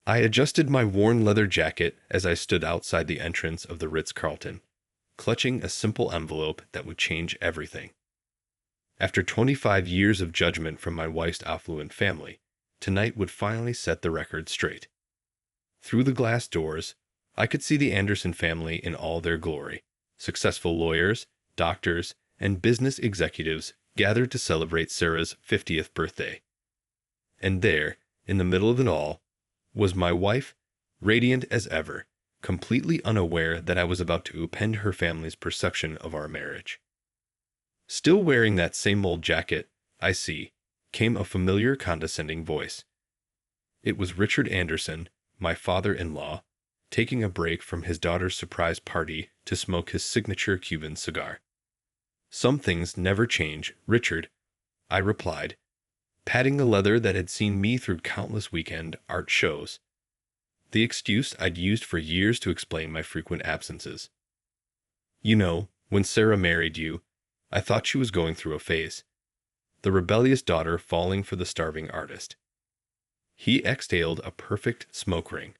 I adjusted my worn leather jacket as I stood outside the entrance of the Ritz-Carlton, clutching a simple envelope that would change everything. After 25 years of judgment from my wife's affluent family, tonight would finally set the record straight. Through the glass doors, I could see the Anderson family in all their glory. Successful lawyers, doctors, and business executives gathered to celebrate Sarah's 50th birthday. And there, in the middle of it all, was my wife, radiant as ever, completely unaware that I was about to upend her family's perception of our marriage. Still wearing that same old jacket, I see, came a familiar condescending voice. It was Richard Anderson, my father-in-law, taking a break from his daughter's surprise party to smoke his signature Cuban cigar. "Some things never change, Richard," I replied, patting the leather that had seen me through countless weekend art shows, the excuse I'd used for years to explain my frequent absences. "You know, when Sarah married you, I thought she was going through a phase. The rebellious daughter falling for the starving artist." He exhaled a perfect smoke ring.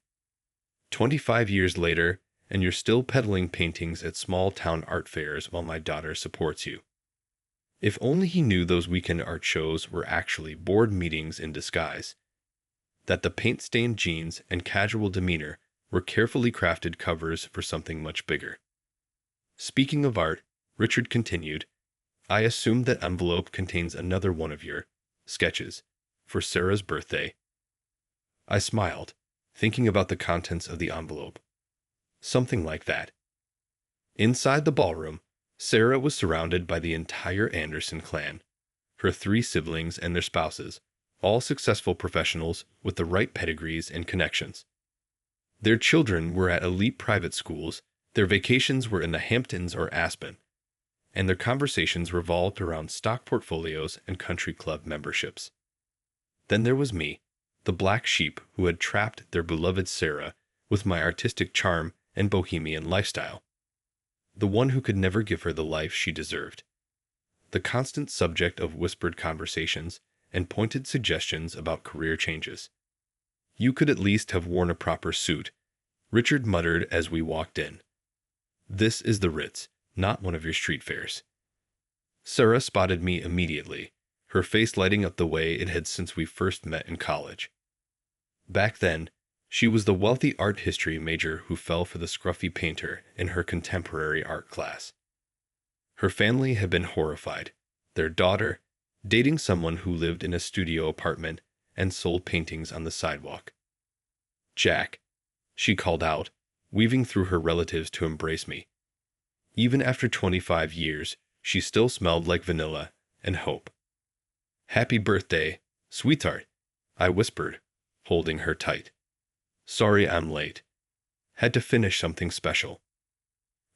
25 years later, and you're still peddling paintings at small-town art fairs while my daughter supports you. If only he knew those weekend art shows were actually board meetings in disguise. That the paint-stained jeans and casual demeanor were carefully crafted covers for something much bigger. "Speaking of art," Richard continued, "I assume that envelope contains another one of your sketches for Sarah's birthday." I smiled, thinking about the contents of the envelope. Something like that. Inside the ballroom, Sarah was surrounded by the entire Anderson clan, her 3 siblings and their spouses, all successful professionals with the right pedigrees and connections. Their children were at elite private schools, their vacations were in the Hamptons or Aspen, and their conversations revolved around stock portfolios and country club memberships. Then there was me, the black sheep who had trapped their beloved Sarah with my artistic charm and bohemian lifestyle. The one who could never give her the life she deserved. The constant subject of whispered conversations and pointed suggestions about career changes. "You could at least have worn a proper suit," Richard muttered as we walked in. "This is the Ritz, not one of your street fairs." Sarah spotted me immediately, her face lighting up the way it had since we first met in college. Back then, she was the wealthy art history major who fell for the scruffy painter in her contemporary art class. Her family had been horrified, their daughter dating someone who lived in a studio apartment and sold paintings on the sidewalk. "Jack," she called out, weaving through her relatives to embrace me. Even after 25 years, she still smelled like vanilla and hope. "Happy birthday, sweetheart," I whispered, holding her tight. "Sorry I'm late. Had to finish something special."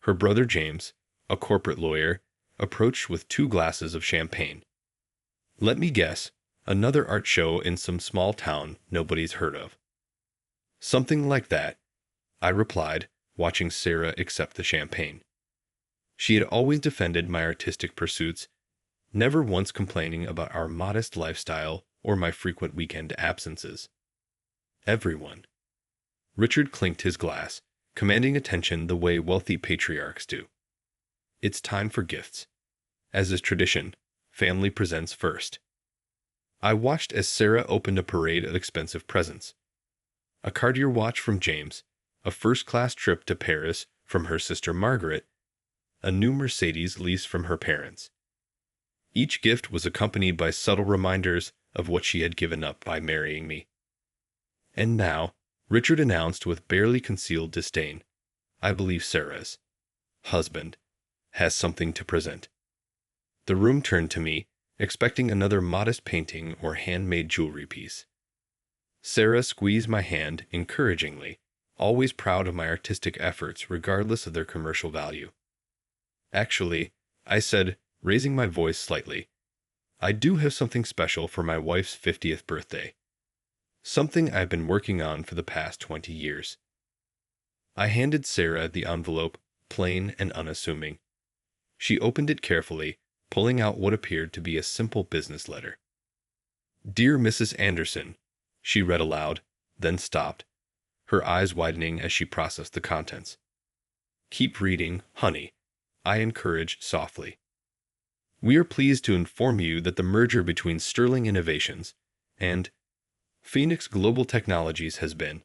Her brother James, a corporate lawyer, approached with 2 glasses of champagne. "Let me guess, another art show in some small town nobody's heard of." "Something like that," I replied, watching Sarah accept the champagne. She had always defended my artistic pursuits, never once complaining about our modest lifestyle or my frequent weekend absences. "Everyone." Richard clinked his glass, commanding attention the way wealthy patriarchs do. "It's time for gifts. As is tradition, family presents first." I watched as Sarah opened a parade of expensive presents. A Cartier watch from James, a first-class trip to Paris from her sister Margaret, a new Mercedes lease from her parents. Each gift was accompanied by subtle reminders of what she had given up by marrying me. "And now," Richard announced with barely concealed disdain, "I believe Sarah's husband has something to present." The room turned to me, expecting another modest painting or handmade jewelry piece. Sarah squeezed my hand encouragingly, always proud of my artistic efforts regardless of their commercial value. "Actually," I said, raising my voice slightly, "I do have something special for my wife's 50th birthday. Something I've been working on for the past 20 years." I handed Sarah the envelope, plain and unassuming. She opened it carefully, pulling out what appeared to be a simple business letter. "Dear Mrs. Anderson," she read aloud, then stopped, her eyes widening as she processed the contents. "Keep reading, honey," I encouraged softly. "We are pleased to inform you that the merger between Sterling Innovations and Phoenix Global Technologies has been—"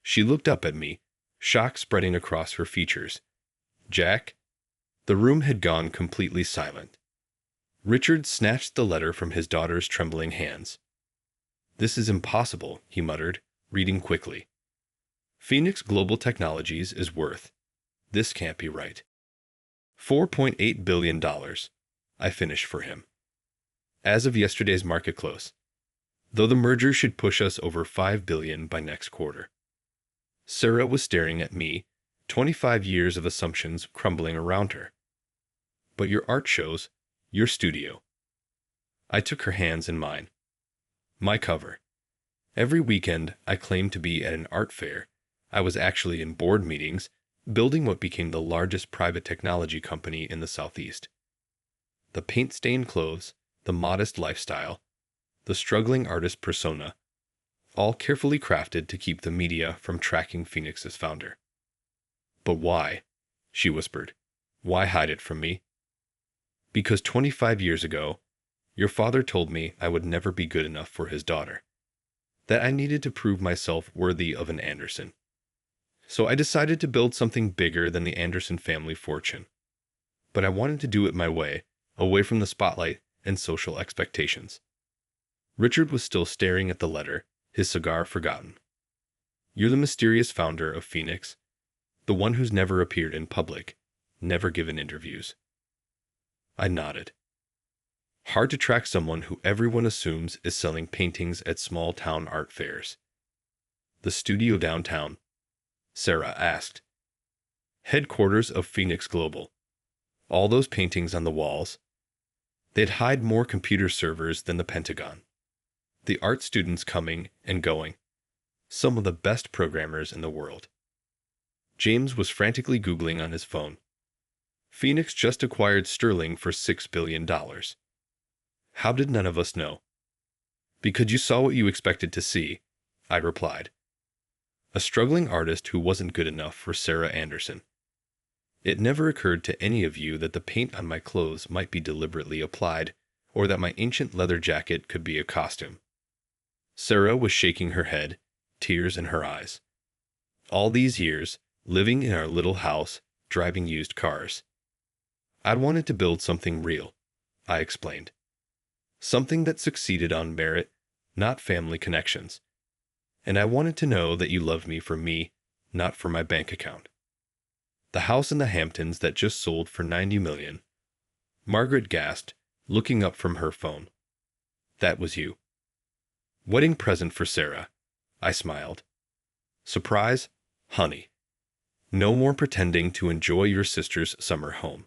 She looked up at me, shock spreading across her features. "Jack?" The room had gone completely silent. Richard snatched the letter from his daughter's trembling hands. "This is impossible," he muttered, reading quickly. "Phoenix Global Technologies is worth— This can't be right. $4.8 billion. I finished for him. As of yesterday's market close. Though the merger should push us over $5 billion by next quarter." Sarah was staring at me, 25 years of assumptions crumbling around her. "But your art shows, your studio." I took her hands in mine. "My cover. Every weekend I claimed to be at an art fair. I was actually in board meetings, building what became the largest private technology company in the Southeast. The paint-stained clothes, the modest lifestyle, the struggling artist persona, all carefully crafted to keep the media from tracking Phoenix's founder." "But why?" she whispered. "Why hide it from me?" "Because 25 years ago, your father told me I would never be good enough for his daughter, that I needed to prove myself worthy of an Anderson. So I decided to build something bigger than the Anderson family fortune. But I wanted to do it my way, away from the spotlight and social expectations." Richard was still staring at the letter, his cigar forgotten. "You're the mysterious founder of Phoenix, the one who's never appeared in public, never given interviews." I nodded. "Hard to track someone who everyone assumes is selling paintings at small-town art fairs." "The studio downtown?" Sarah asked. "Headquarters of Phoenix Global. All those paintings on the walls. They'd hide more computer servers than the Pentagon. The art students coming and going. Some of the best programmers in the world." James was frantically Googling on his phone. "Phoenix just acquired Sterling for $6 billion. How did none of us know?" "Because you saw what you expected to see," I replied. A struggling artist who wasn't good enough for Sarah Anderson. "It never occurred to any of you that the paint on my clothes might be deliberately applied, or that my ancient leather jacket could be a costume." Sarah was shaking her head, tears in her eyes. "All these years, living in our little house, driving used cars. I'd wanted to build something real," I explained. "Something that succeeded on merit, not family connections. And I wanted to know that you loved me for me, not for my bank account. The house in the Hamptons that just sold for $90 million. Margaret gasped, looking up from her phone. "That was you." "Wedding present for Sarah," I smiled. "Surprise? Honey. No more pretending to enjoy your sister's summer home."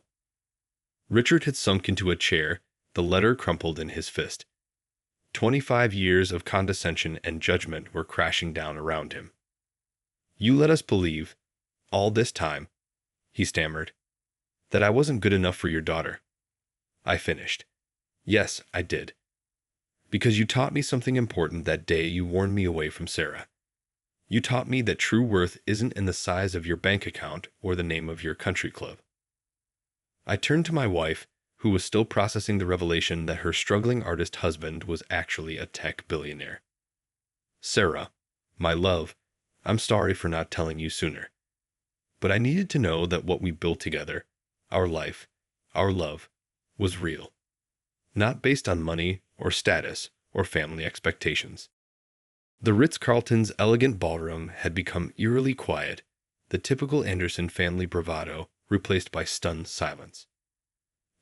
Richard had sunk into a chair, the letter crumpled in his fist. 25 years of condescension and judgment were crashing down around him. "You let us believe, all this time," he stammered, "that I wasn't good enough for your daughter." I finished. "Yes, I did. Because you taught me something important that day you warned me away from Sarah. You taught me that true worth isn't in the size of your bank account or the name of your country club." I turned to my wife, who was still processing the revelation that her struggling artist husband was actually a tech billionaire. "Sarah, my love, I'm sorry for not telling you sooner. But I needed to know that what we built together, our life, our love, was real. Not based on money or status or family expectations." The Ritz-Carlton's elegant ballroom had become eerily quiet, the typical Anderson family bravado replaced by stunned silence.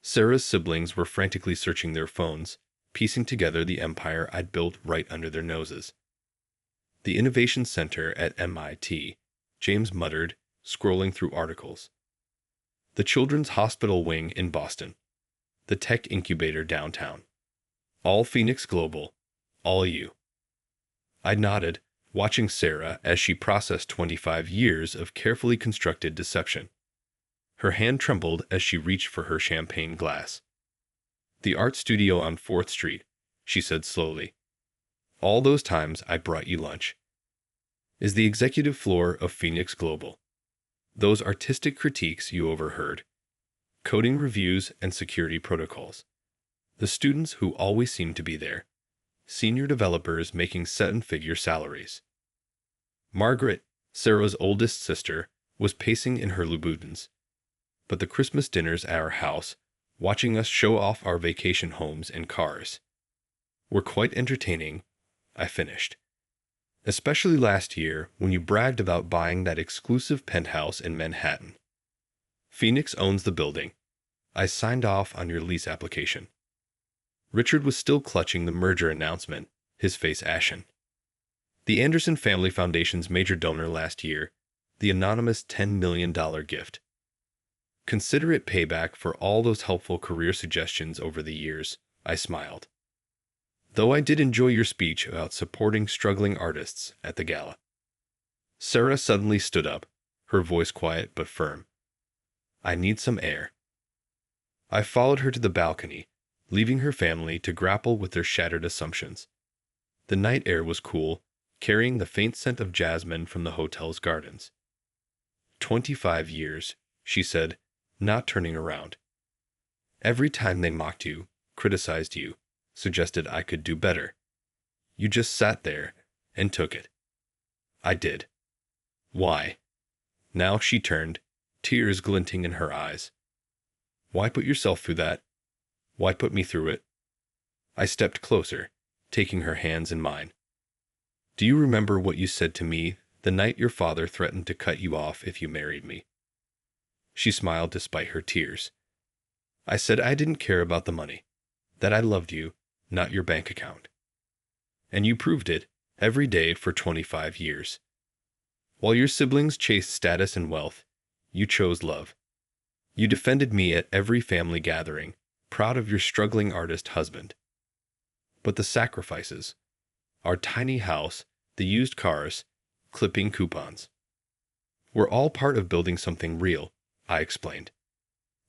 Sarah's siblings were frantically searching their phones, piecing together the empire I'd built right under their noses. "The Innovation Center at MIT," James muttered, scrolling through articles. "The Children's Hospital Wing in Boston. The Tech Incubator downtown. All Phoenix Global, all you." I nodded, watching Sarah as she processed 25 years of carefully constructed deception. Her hand trembled as she reached for her champagne glass. "The art studio on 4th Street," she said slowly. "All those times I brought you lunch." is the executive floor of Phoenix Global. Those artistic critiques you overheard, coding reviews and security protocols. The students who always seem to be there, senior developers making seven-figure salaries. Margaret, Sarah's oldest sister, was pacing in her Louboutins, but the Christmas dinners at our house, watching us show off our vacation homes and cars, were quite entertaining, I finished. Especially last year when you bragged about buying that exclusive penthouse in Manhattan. Phoenix owns the building. I signed off on your lease application. Richard was still clutching the merger announcement, his face ashen. The Anderson Family Foundation's major donor last year, the anonymous $10 million gift. Consider it payback for all those helpful career suggestions over the years, I smiled. Though I did enjoy your speech about supporting struggling artists at the gala. Sarah suddenly stood up, her voice quiet but firm. I need some air. I followed her to the balcony, leaving her family to grapple with their shattered assumptions. The night air was cool, carrying the faint scent of jasmine from the hotel's gardens. 25 years, she said, not turning around. Every time they mocked you, criticized you, suggested I could do better. You just sat there and took it. I did. Why? Now she turned, tears glinting in her eyes. Why put yourself through that? Why put me through it? I stepped closer, taking her hands in mine. Do you remember what you said to me the night your father threatened to cut you off if you married me? She smiled despite her tears. I said I didn't care about the money, that I loved you, not your bank account. And you proved it every day for 25 years. While your siblings chased status and wealth, you chose love. You defended me at every family gathering, proud of your struggling artist husband. But the sacrifices, our tiny house, the used cars, clipping coupons, were all part of building something real, I explained.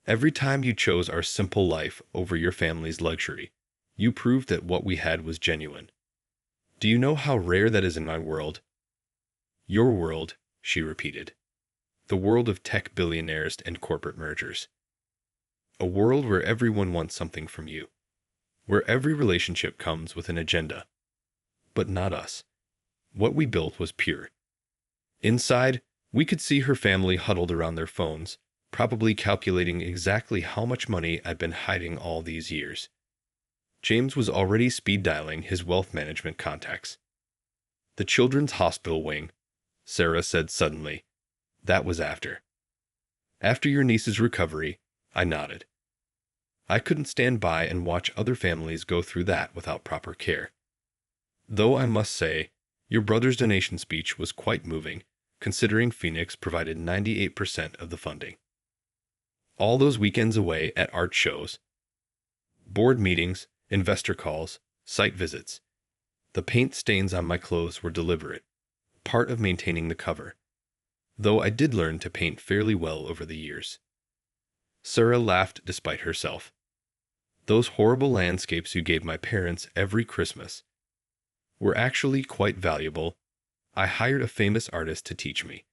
Every time you chose our simple life over your family's luxury, you proved that what we had was genuine. Do you know how rare that is in my world? Your world, she repeated. The world of tech billionaires and corporate mergers. A world where everyone wants something from you. Where every relationship comes with an agenda. But not us. What we built was pure. Inside, we could see her family huddled around their phones, probably calculating exactly how much money I'd been hiding all these years. James was already speed dialing his wealth management contacts. The children's hospital wing, Sarah said suddenly. That was after. After your niece's recovery, I nodded. I couldn't stand by and watch other families go through that without proper care. Though I must say, your brother's donation speech was quite moving, considering Phoenix provided 98% of the funding. All those weekends away at art shows, board meetings, investor calls, site visits. The paint stains on my clothes were deliberate, part of maintaining the cover, though I did learn to paint fairly well over the years. Sarah laughed despite herself. Those horrible landscapes you gave my parents every Christmas were actually quite valuable. I hired a famous artist to teach me.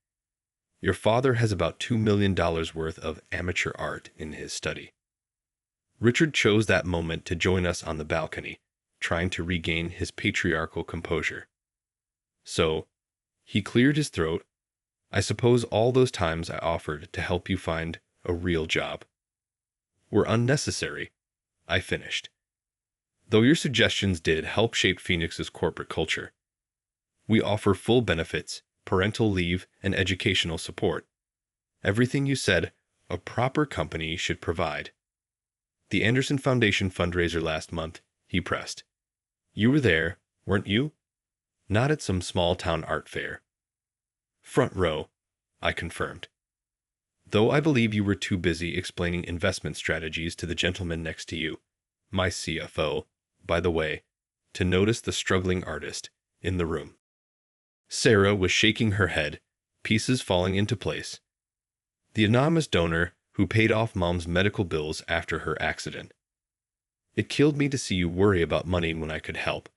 Your father has about $2 million worth of amateur art in his study. Richard chose that moment to join us on the balcony, trying to regain his patriarchal composure. So, he cleared his throat. I suppose all those times I offered to help you find a real job were unnecessary, I finished. Though your suggestions did help shape Phoenix's corporate culture. We offer full benefits, parental leave, and educational support. Everything you said a proper company should provide. The Anderson Foundation fundraiser last month, he pressed. You were there, weren't you? Not at some small-town art fair. Front row, I confirmed. Though I believe you were too busy explaining investment strategies to the gentleman next to you, my CFO, by the way, to notice the struggling artist in the room. Sarah was shaking her head, pieces falling into place. The anonymous donor who paid off Mom's medical bills after her accident. It killed me to see you worry about money when I could help.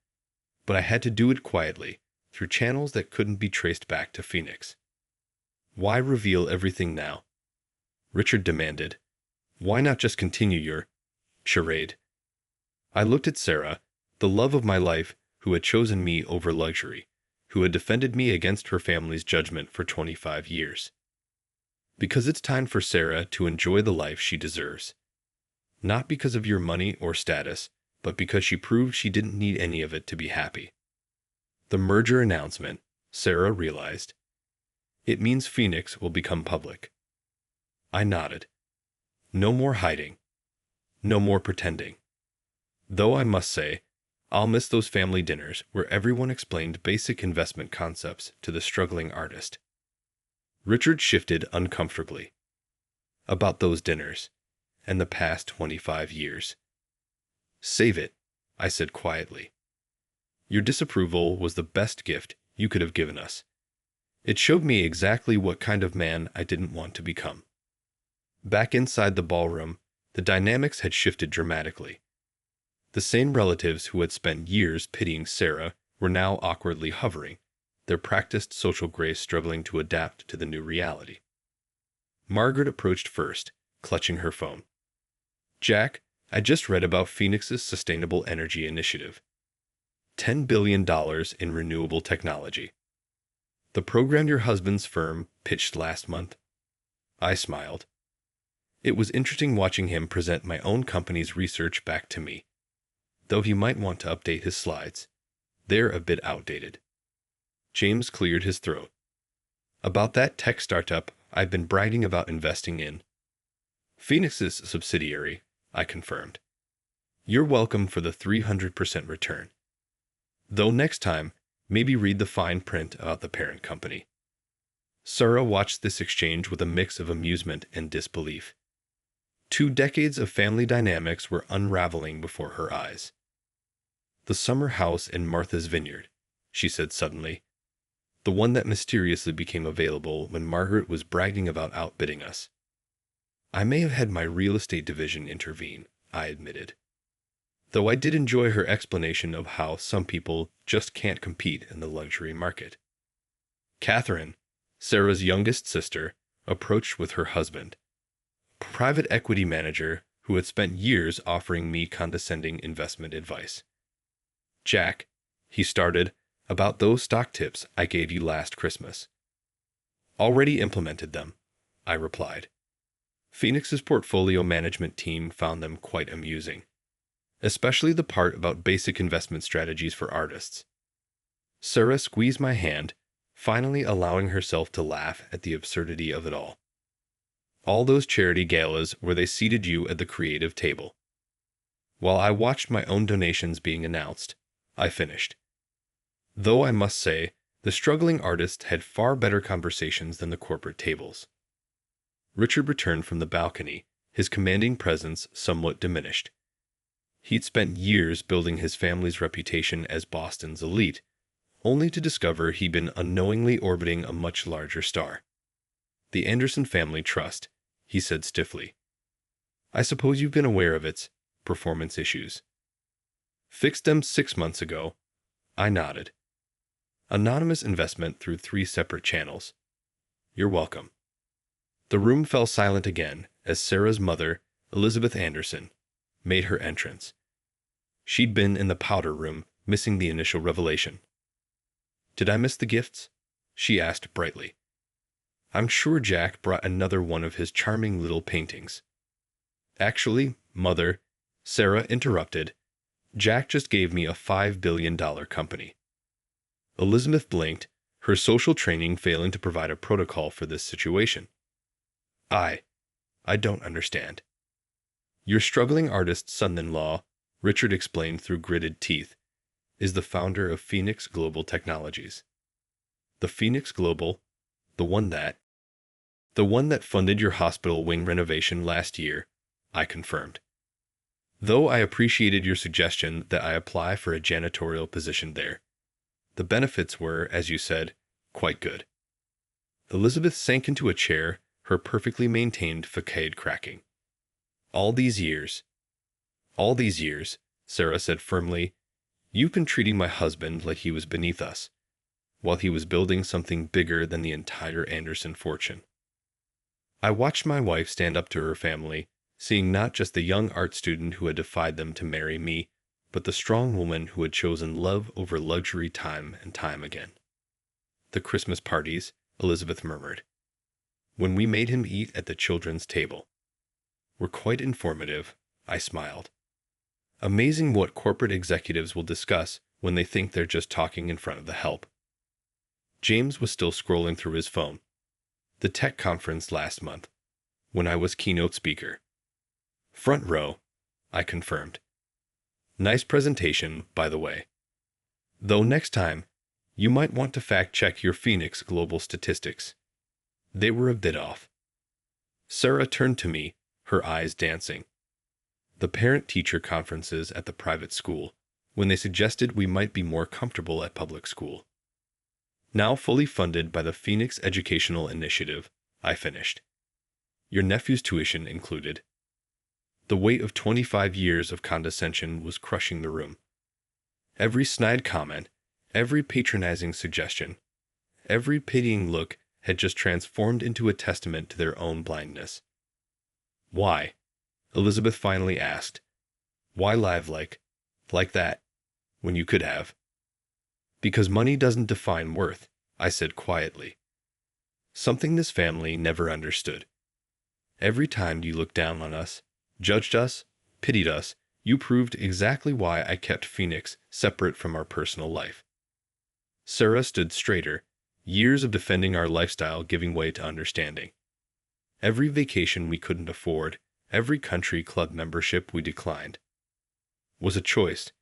But I had to do it quietly, through channels that couldn't be traced back to Phoenix. Why reveal everything now? Richard demanded. Why not just continue your charade? I looked at Sarah, the love of my life, who had chosen me over luxury, who had defended me against her family's judgment for 25 years. Because it's time for Sarah to enjoy the life she deserves. Not because of your money or status, but because she proved she didn't need any of it to be happy. The merger announcement, Sarah realized. It means Phoenix will become public. I nodded. No more hiding. No more pretending. Though I must say, I'll miss those family dinners where everyone explained basic investment concepts to the struggling artist. Richard shifted uncomfortably. About those dinners, and the past 25 years. Save it, I said quietly. Your disapproval was the best gift you could have given us. It showed me exactly what kind of man I didn't want to become. Back inside the ballroom, the dynamics had shifted dramatically. The same relatives who had spent years pitying Sarah were now awkwardly hovering, their practiced social grace struggling to adapt to the new reality. Margaret approached first, clutching her phone. Jack, I just read about Phoenix's sustainable energy initiative. $10 billion in renewable technology. The program your husband's firm pitched last month. I smiled. It was interesting watching him present my own company's research back to me. Though he might want to update his slides. They're a bit outdated. James cleared his throat. About that tech startup I've been bragging about investing in. Phoenix's subsidiary, I confirmed. You're welcome for the 300% return. Though next time, maybe read the fine print about the parent company. Sarah watched this exchange with a mix of amusement and disbelief. 2 decades of family dynamics were unraveling before her eyes. The summer house in Martha's Vineyard, she said suddenly. The one that mysteriously became available when Margaret was bragging about outbidding us. I may have had my real estate division intervene, I admitted. Though I did enjoy her explanation of how some people just can't compete in the luxury market. Catherine, Sarah's youngest sister, approached with her husband, private equity manager who had spent years offering me condescending investment advice. Jack, he started, about those stock tips I gave you last Christmas. Already implemented them, I replied. Phoenix's portfolio management team found them quite amusing, especially the part about basic investment strategies for artists. Sarah squeezed my hand, finally allowing herself to laugh at the absurdity of it all. All those charity galas where they seated you at the creative table. While I watched my own donations being announced, I finished. Though I must say, the struggling artist had far better conversations than the corporate tables. Richard returned from the balcony, his commanding presence somewhat diminished. He'd spent years building his family's reputation as Boston's elite, only to discover he'd been unknowingly orbiting a much larger star. The Anderson Family Trust, he said stiffly. I suppose you've been aware of its performance issues. Fixed them 6 months ago. I nodded. Anonymous investment through 3 separate channels. You're welcome. The room fell silent again as Sarah's mother, Elizabeth Anderson, made her entrance. She'd been in the powder room, missing the initial revelation. Did I miss the gifts? She asked brightly. I'm sure Jack brought another one of his charming little paintings. Actually, Mother, Sarah interrupted, Jack just gave me a $5 billion company. Elizabeth blinked, her social training failing to provide a protocol for this situation. I don't understand. Your struggling artist son-in-law, Richard explained through gritted teeth, is the founder of Phoenix Global Technologies. The Phoenix Global, the one that funded your hospital wing renovation last year, I confirmed. Though I appreciated your suggestion that I apply for a janitorial position there. The benefits were, as you said, quite good. Elizabeth sank into a chair, her perfectly maintained facade cracking. All these years, Sarah said firmly, you've been treating my husband like he was beneath us. while he was building something bigger than the entire Anderson fortune. I watched my wife stand up to her family, seeing not just the young art student who had defied them to marry me, but the strong woman who had chosen love over luxury time and time again. The Christmas parties, Elizabeth murmured, when we made him eat at the children's table, were quite informative, I smiled. Amazing what corporate executives will discuss when they think they're just talking in front of the help. James was still scrolling through his phone. The tech conference last month, when I was keynote speaker. Front row, I confirmed. Nice presentation, by the way. Though next time, you might want to fact-check your Phoenix global statistics. They were a bit off. Sarah turned to me, her eyes dancing. The parent-teacher conferences at the private school, when they suggested we might be more comfortable at public school. Now fully funded by the Phoenix Educational Initiative, I finished. Your nephew's tuition included. The weight of 25 years of condescension was crushing the room. Every snide comment, every patronizing suggestion, every pitying look had just transformed into a testament to their own blindness. Why? Elizabeth finally asked. Why live like that, when you could have? Because money doesn't define worth, I said quietly. Something this family never understood. Every time you looked down on us, judged us, pitied us, you proved exactly why I kept Phoenix separate from our personal life. Sarah stood straighter, years of defending our lifestyle giving way to understanding. Every vacation we couldn't afford, every country club membership we declined, was a choice,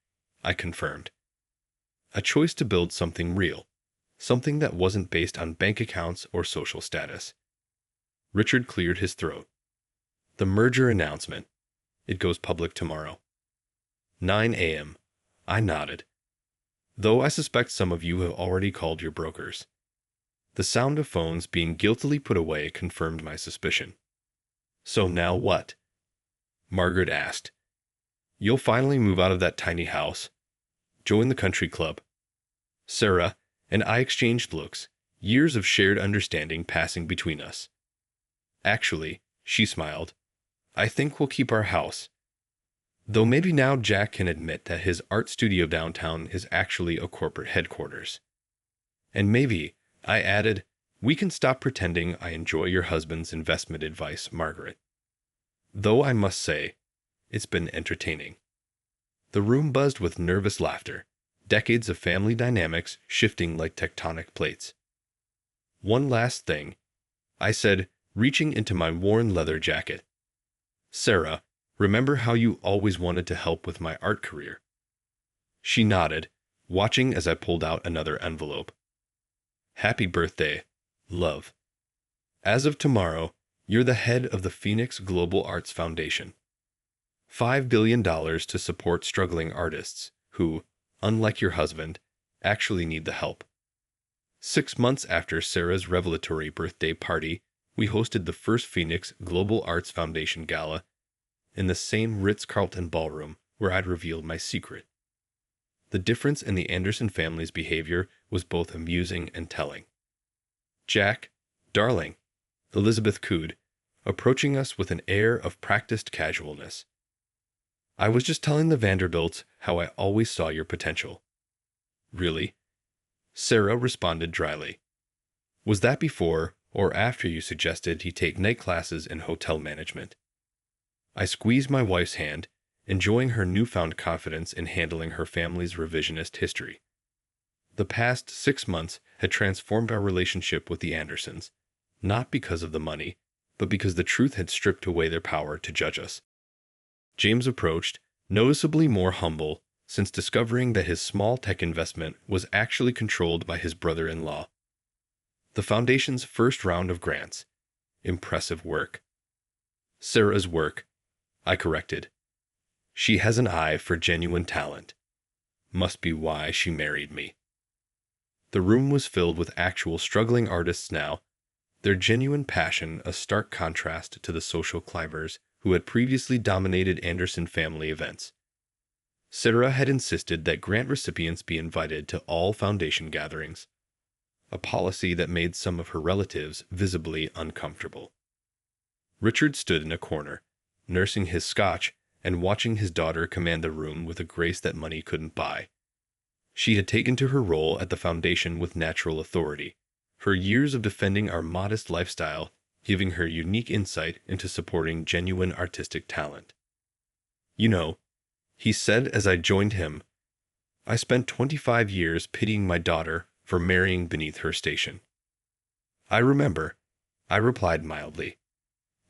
I confirmed. A choice to build something real, something that wasn't based on bank accounts or social status. Richard cleared his throat. The merger announcement. It goes public tomorrow. 9 a.m. I nodded. Though I suspect some of you have already called your brokers. The sound of phones being guiltily put away confirmed my suspicion. So now what? Margaret asked. You'll finally move out of that tiny house. Join the country club. Sarah and I exchanged looks, years of shared understanding passing between us. Actually, she smiled, I think we'll keep our house. Though maybe now Jack can admit that his art studio downtown is actually a corporate headquarters. And maybe, I added, we can stop pretending I enjoy your husband's investment advice, Margaret. Though I must say, it's been entertaining. The room buzzed with nervous laughter, decades of family dynamics shifting like tectonic plates. One last thing, I said, reaching into my worn leather jacket. Sarah, remember how you always wanted to help with my art career? She nodded, watching as I pulled out another envelope. Happy birthday, love. As of tomorrow, you're the head of the Phoenix Global Arts Foundation. $5 billion to support struggling artists who, unlike your husband, actually need the help. 6 months after Sarah's revelatory birthday party, we hosted the first Phoenix Global Arts Foundation Gala in the same Ritz-Carlton ballroom where I'd revealed my secret. The difference in the Anderson family's behavior was both amusing and telling. Jack, darling, Elizabeth cooed, approaching us with an air of practiced casualness. I was just telling the Vanderbilts how I always saw your potential. Really? Sarah responded dryly. Was that before or after you suggested he take night classes in hotel management? I squeezed my wife's hand, enjoying her newfound confidence in handling her family's revisionist history. The past 6 months had transformed our relationship with the Andersons, not because of the money, but because the truth had stripped away their power to judge us. James approached, noticeably more humble, since discovering that his small tech investment was actually controlled by his brother-in-law. The Foundation's first round of grants. Impressive work. Sarah's work, I corrected. She has an eye for genuine talent. Must be why she married me. The room was filled with actual struggling artists now, their genuine passion a stark contrast to the social climbers who had previously dominated Anderson family events. Sarah had insisted that grant recipients be invited to all Foundation gatherings, a policy that made some of her relatives visibly uncomfortable. Richard stood in a corner, nursing his scotch and watching his daughter command the room with a grace that money couldn't buy. She had taken to her role at the foundation with natural authority, her years of defending our modest lifestyle giving her unique insight into supporting genuine artistic talent. "You know," he said as I joined him, "I spent 25 years pitying my daughter for marrying beneath her station." "I remember," I replied mildly.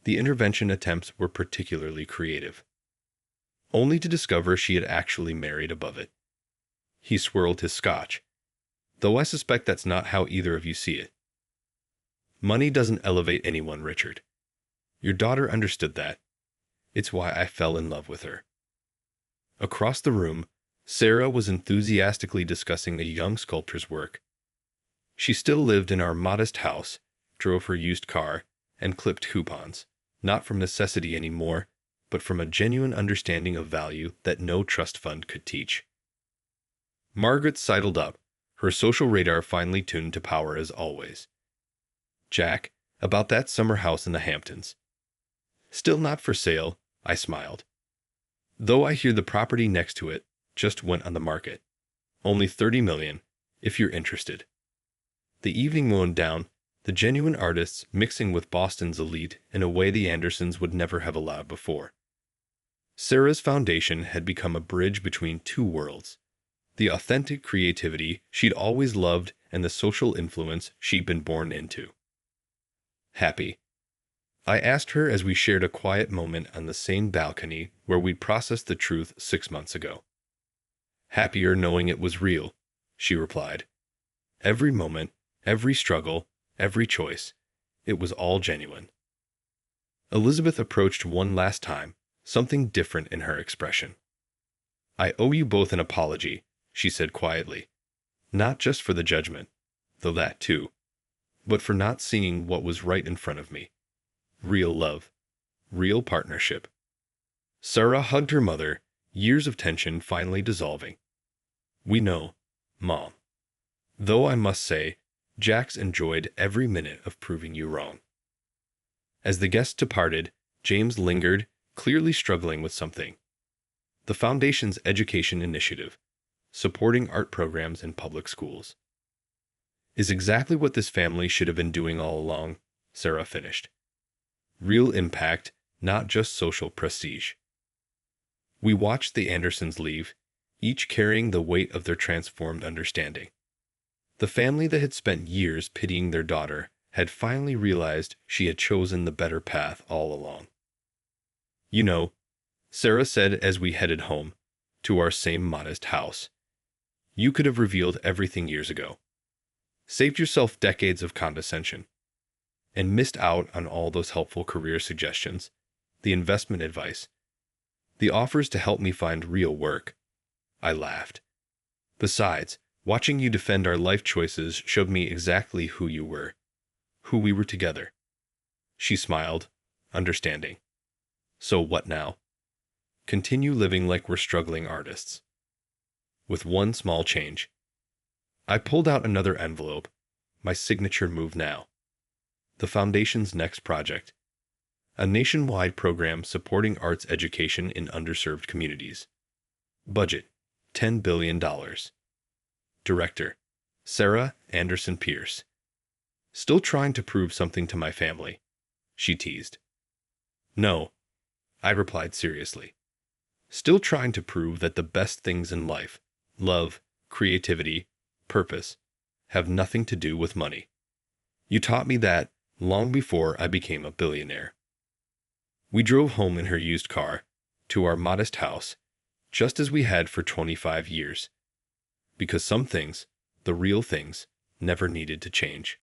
The intervention attempts were particularly creative. Only to discover she had actually married above it. He swirled his scotch. "Though I suspect that's not how either of you see it. Money doesn't elevate anyone, Richard. Your daughter understood that. It's why I fell in love with her." Across the room, Sarah was enthusiastically discussing a young sculptor's work. She still lived in our modest house, drove her used car, and clipped coupons, not from necessity anymore, but from a genuine understanding of value that no trust fund could teach. Margaret sidled up, her social radar finely tuned to power as always. "Jack, about that summer house in the Hamptons." "Still not for sale," I smiled. "Though I hear the property next to it just went on the market. Only $30 million, if you're interested." The evening wound down, the genuine artists mixing with Boston's elite in a way the Andersons would never have allowed before. Sarah's foundation had become a bridge between two worlds, the authentic creativity she'd always loved and the social influence she'd been born into. "Happy?" I asked her as we shared a quiet moment on the same balcony where we'd processed the truth 6 months ago. "Happier knowing it was real," she replied. "Every moment, every struggle, every choice, it was all genuine." Elizabeth approached one last time, something different in her expression. "I owe you both an apology," she said quietly. "Not just for the judgment, though that too, but for not seeing what was right in front of me. Real love. Real partnership." Sarah hugged her mother, years of tension finally dissolving. "We know, Mom. Though I must say, Jack's enjoyed every minute of proving you wrong." As the guests departed, James lingered, clearly struggling with something. The Foundation's education initiative, supporting art programs in public schools, is exactly what this family should have been doing all along, Sarah finished. Real impact, not just social prestige. We watched the Andersons leave, each carrying the weight of their transformed understanding. The family that had spent years pitying their daughter had finally realized she had chosen the better path all along. "You know," Sarah said as we headed home, to our same modest house, "you could have revealed everything years ago. Saved yourself decades of condescension. And missed out on all those helpful career suggestions, the investment advice, the offers to help me find real work." I laughed. "Besides, watching you defend our life choices showed me exactly who you were, who we were together." She smiled, understanding. "So what now? Continue living like we're struggling artists." With one small change. I pulled out another envelope, my signature move now. The Foundation's next project. A nationwide program supporting arts education in underserved communities. Budget, $10 billion. Director, Sarah Anderson Pierce. "Still trying to prove something to my family," she teased. "No," I replied seriously. "Still trying to prove that the best things in life, love, creativity, purpose, have nothing to do with money. You taught me that long before I became a billionaire." We drove home in her used car, to our modest house, just as we had for 25 years. Because some things, the real things, never needed to change.